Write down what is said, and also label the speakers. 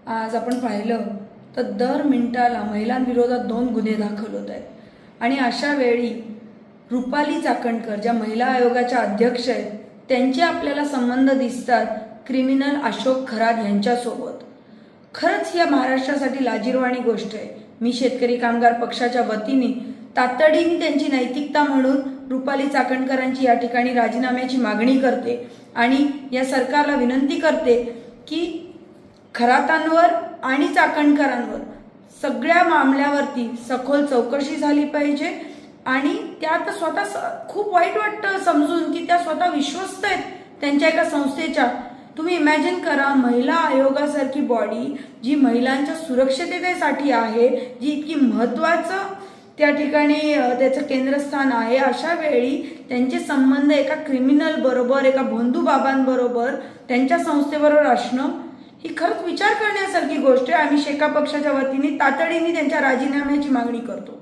Speaker 1: आज आपण पाहिलं तर दर मिनिटाला महिलांविरोधात 2 गुन्हे दाखल होत आहेत आणि अशा वेळी रुपाली चाकणकर ज्या महिला आयोगाच्या अध्यक्ष आहेत त्यांचे आपल्याला संबंध दिसतात क्रिमिनल अशोक खरात यांच्यासोबत. खरंच या महाराष्ट्रासाठी लाजिरवाणी गोष्ट आहे. मी शेतकरी कामगार पक्षाच्या वतीने तातडीने त्यांची नैतिकता म्हणून रुपाली चाकणकरांची या ठिकाणी राजीनाम्याची मागणी करते आणि या सरकारला विनंती करते की खरातांवर आणि चाकणकरांवर सगळ्या मामल्यावरती सखोल चौकशी झाली पाहिजे आणि त्यात स्वतः खूप वाईट वाटतं समजून की त्या स्वतः विश्वस्त आहेत त्यांच्या एका संस्थेच्या. तुम्ही इमॅजिन करा, महिला आयोगासारखी बॉडी जी महिलांच्या सुरक्षिततेसाठी आहे, जी इतकी महत्त्वाचं त्या ठिकाणी त्याचं केंद्रस्थान आहे, अशा वेळी त्यांचे संबंध एका क्रिमिनल बरोबर, एका भोंदू बाबांबरोबर, त्यांच्या संस्थेबरोबर असणं ही खरंच विचार करण्यासारखी गोष्ट आहे. आम्ही शेका पक्षाच्या वतीने तातडीने त्यांच्या राजीनाम्याची मागणी करतो.